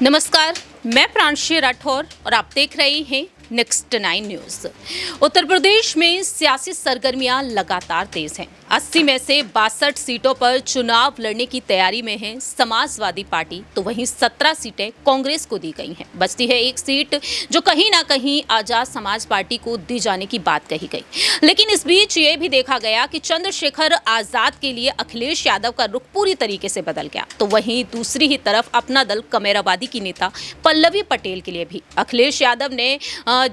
नमस्कार, मैं प्रांशी राठौर और आप देख रहे हैं नेक्स्ट 9 न्यूज। उत्तर प्रदेश में सियासी सरगर्मियां लगातार तेज हैं। 80 में से 62 सीटों पर चुनाव लड़ने की तैयारी में है समाजवादी पार्टी, तो वहीं 17 सीटें कांग्रेस को दी गई हैं। बचती है एक सीट जो कहीं ना कहीं आजाद समाज पार्टी को दी जाने की बात कही गई। लेकिन इस बीच ये भी देखा गया कि चंद्रशेखर आजाद के लिए अखिलेश यादव का रुख पूरी तरीके से बदल गया। तो वहीं दूसरी ही तरफ अपना दल कमेरावादी की नेता पल्लवी पटेल के लिए भी अखिलेश यादव ने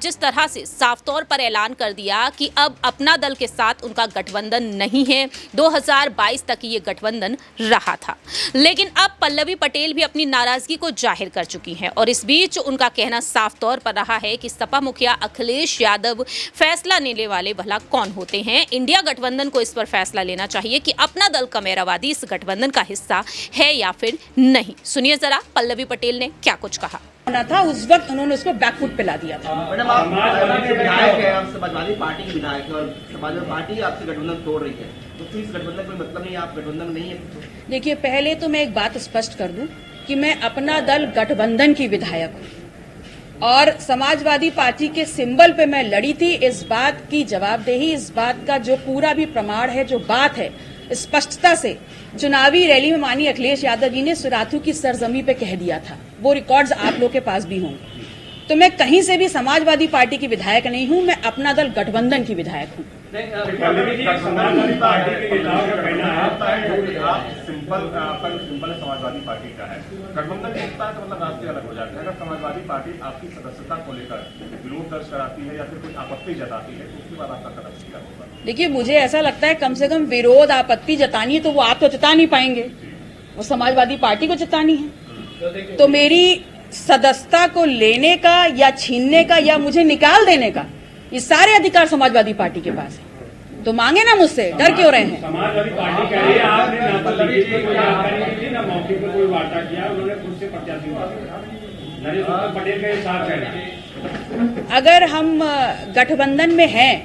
जिस तरह से साफ तौर पर ऐलान कर दिया कि अब अपना दल के साथ उनका गठबंधन नहीं है। 2022 तक ये गठबंधन रहा था, लेकिन अब पल्लवी पटेल भी अपनी नाराजगी को जाहिर कर चुकी हैं और इस बीच उनका कहना साफ तौर पर रहा है कि सपा मुखिया अखिलेश यादव फैसला लेने वाले भला कौन होते हैं। इंडिया गठबंधन को इस पर फैसला लेना चाहिए कि अपना दल कमेरावादी इस गठबंधन का हिस्सा है या फिर नहीं। सुनिए जरा पल्लवी पटेल ने क्या कुछ कहा था। उस वक्त उन्होंने उसको बैकफुट पे ला दिया था। मैडम, आप विधायक हैं, आप समाजवादी पार्टी के विधायक हैं और समाजवादी पार्टी आपसे गठबंधन तोड़ रही है, तो इस गठबंधन का मतलब नहीं, आप गठबंधन नहीं है। देखिए, पहले तो मैं एक बात स्पष्ट कर दूं कि मैं अपना दल गठबंधन की विधायक हूं और समाजवादी पार्टी के सिंबल पे मैं लड़ी थी। इस बात की जवाबदेही, इस बात का जो पूरा भी प्रमाण है, जो बात है, स्पष्टता से चुनावी रैली में माननीय अखिलेश यादव जी ने सुराथू की सरजमी पे कह दिया था। वो रिकॉर्ड्स आप लोग के पास भी होंगे। तो मैं कहीं से भी समाजवादी पार्टी की विधायक नहीं हूं, मैं अपना दल गठबंधन की विधायक हूं। समाजवादी पार्टी के नेताओं का कहना है आप सिंपल समाजवादी पार्टी का है, गठबंधन के हिस्सा का मतलब रास्ते अलग हो जाते हैं। अगर समाजवादी पार्टी आपकी सदस्यता को लेकर विरोध दर्ज कराती है या फिर कोई आपत्ति जताती है, तो उसके बाद आपका कदम क्या होगा? देखिए, मुझे ऐसा लगता है कम से कम विरोध आपत्ति जतानी है तो वो आप तो जता नहीं पाएंगे, वो समाजवादी पार्टी को जतानी है। तो मेरी सदस्यता को लेने का या छीनने का या मुझे निकाल देने का ये सारे अधिकार समाजवादी पार्टी के पास है। तो मांगे ना मुझसे, डर क्यों रहे हैं? समाजवादी पार्टी कह रही है आपने ना पल्लवी जी को जानकारी दी, ना मौके पर कोई वार्ता किया, उन्होंने खुद से प्रत्याशी नरेंद्र पटेल के साथ कहना। अगर हम गठबंधन में हैं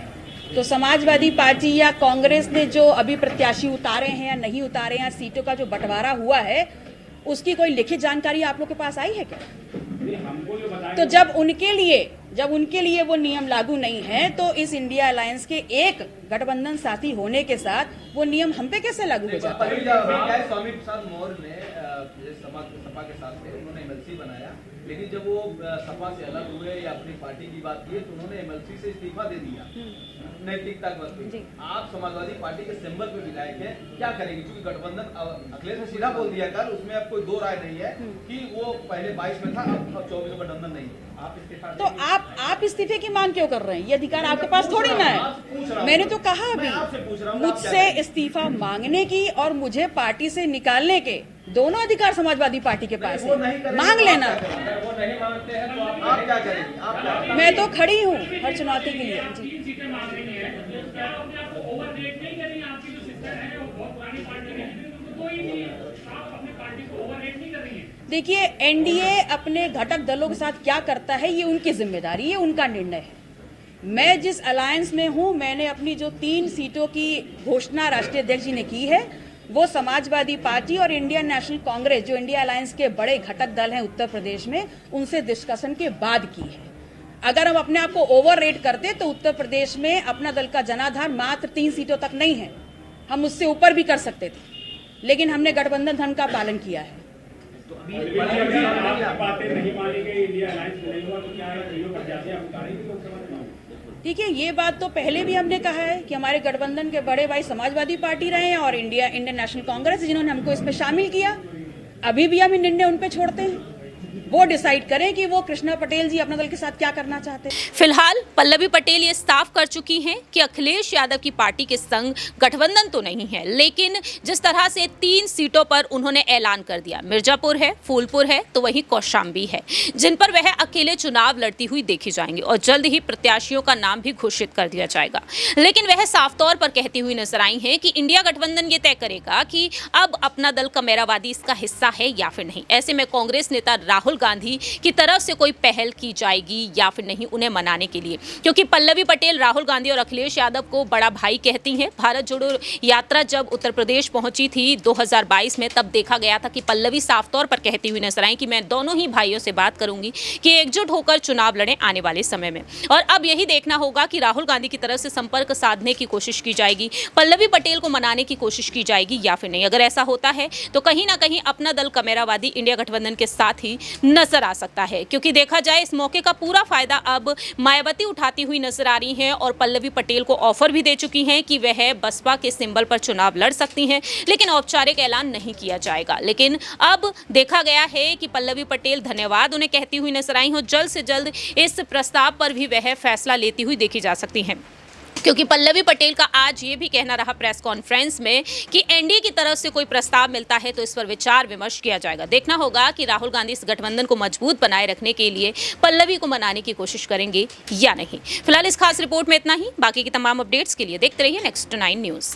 तो समाजवादी पार्टी या कांग्रेस ने जो अभी प्रत्याशी उतारे हैं या नहीं उतारे हैं, सीटों का जो बंटवारा हुआ है, उसकी कोई लिखित जानकारी आप लोग के पास आई है क्या? तो जब उनके लिए वो नियम लागू नहीं है, तो इस इंडिया अलायंस के एक गठबंधन साथी होने के साथ वो नियम हम पे कैसे लागू हो जाता है? स्वामी प्रसाद मौर्य ने सपा के साथ थे, उन्होंने एमएलसी बनाया, लेकिन जब वो सपा से अलग हुए या अपनी पार्टी की बात की तो उन्होंने एमएलसी से इस्तीफा दे दिया नैतिकता पर। आप समाजवादी पार्टी के सिंबल पे विधायक हैं, क्या करेंगे? क्योंकि गठबंधन अखिलेश ने सीधा बोल दिया कल, उसमें अब कोई दो राय नहीं है कि वो पहले 22 में था, अब 24 में गठबंधन नहीं है। आप इस्तीफा तो आप इस्तीफे की मांग क्यों कर रहे हैं? ये अधिकार आपके पास थोड़ी ना है। मैंने तो कहा अभी मुझसे इस्तीफा मांगने की और मुझे पार्टी से निकालने के दोनों अधिकार समाजवादी पार्टी के पास है। मांग लेना। वो नहीं मांगते हैं तो आप क्या करेंगे? मैं तो खड़ी हूँ हर चुनौती के लिए। जी, देखिए, एनडीए अपने घटक दलों के साथ क्या करता है ये उनकी जिम्मेदारी है, उनका निर्णय है। मैं जिस अलायंस में हूं, मैंने अपनी जो 3 सीटों की घोषणा राष्ट्रीय अध्यक्ष जी ने की है, वो समाजवादी पार्टी और इंडियन नेशनल कांग्रेस, जो इंडिया अलायंस के बड़े घटक दल हैं उत्तर प्रदेश में, उनसे डिस्कशन के बाद की है। अगर हम अपने आप को ओवर रेट करते तो उत्तर प्रदेश में अपना दल का जनाधार मात्र 3 सीटों तक नहीं है, हम उससे ऊपर भी कर सकते थे, लेकिन हमने गठबंधन धर्म का पालन किया है। देखिए, ये बात तो पहले भी हमने कहा है कि हमारे गठबंधन के बड़े भाई समाजवादी पार्टी रहे हैं और इंडियन नेशनल कांग्रेस, जिन्होंने हमको इसमें शामिल किया। अभी भी हम निर्णय उन पे छोड़ते हैं, वो डिसाइड करें कि वो कृष्णा पटेल जी अपना दल के साथ क्या करना चाहते हैं। फिलहाल पल्लवी पटेल ये साफ कर चुकी हैं कि अखिलेश यादव की पार्टी के संग गठबंधन तो नहीं है, लेकिन जिस तरह से 3 सीटों पर उन्होंने ऐलान कर दिया, मिर्जापुर है, फूलपुर है, तो वहीं कौशाम्बी है, जिन पर वह अकेले चुनाव लड़ती हुई देखी जाएंगी और जल्द ही प्रत्याशियों का नाम भी घोषित कर दिया जाएगा। लेकिन वह साफ तौर पर कहती हुई नजर आई हैं कि इंडिया गठबंधन ये तय करेगा कि अब अपना दल कमेरावादी इसका हिस्सा है या फिर नहीं। ऐसे में कांग्रेस नेता राहुल राहुल गांधी की तरफ से कोई पहल की जाएगी या फिर नहीं उन्हें मनाने के लिए, क्योंकि पल्लवी पटेल राहुल गांधी और अखिलेश यादव को बड़ा भाई कहती हैं। भारत जोड़ो यात्रा जब उत्तर प्रदेश पहुंची थी 2022 में, तब देखा गया था कि पल्लवी साफ तौर पर कहती हुई नजर आई कि मैं दोनों ही भाइयों से बात करूंगी कि एकजुट होकर चुनाव लड़ें आने वाले समय में। और अब यही देखना होगा कि राहुल गांधी की तरफ से संपर्क साधने की कोशिश की जाएगी, पल्लवी पटेल को मनाने की कोशिश की जाएगी या फिर नहीं। अगर ऐसा होता है तो कहीं ना कहीं अपना दल कमेरावादी इंडिया गठबंधन के साथ ही नजर आ सकता है, क्योंकि देखा जाए इस मौके का पूरा फायदा अब मायावती उठाती हुई नजर आ रही हैं और पल्लवी पटेल को ऑफर भी दे चुकी हैं कि वह बसपा के सिंबल पर चुनाव लड़ सकती हैं, लेकिन औपचारिक ऐलान नहीं किया जाएगा। लेकिन अब देखा गया है कि पल्लवी पटेल धन्यवाद उन्हें कहती हुई नजर आई हो, जल्द से जल्द इस प्रस्ताव पर भी वह फैसला लेती हुई देखी जा सकती हैं, क्योंकि पल्लवी पटेल का आज ये भी कहना रहा प्रेस कॉन्फ्रेंस में कि एनडीए की तरफ से कोई प्रस्ताव मिलता है तो इस पर विचार विमर्श किया जाएगा। देखना होगा कि राहुल गांधी इस गठबंधन को मजबूत बनाए रखने के लिए पल्लवी को मनाने की कोशिश करेंगे या नहीं। फिलहाल इस खास रिपोर्ट में इतना ही। बाकी की तमाम अपडेट्स के लिए देखते रहिए नेक्स्ट 9 न्यूज़।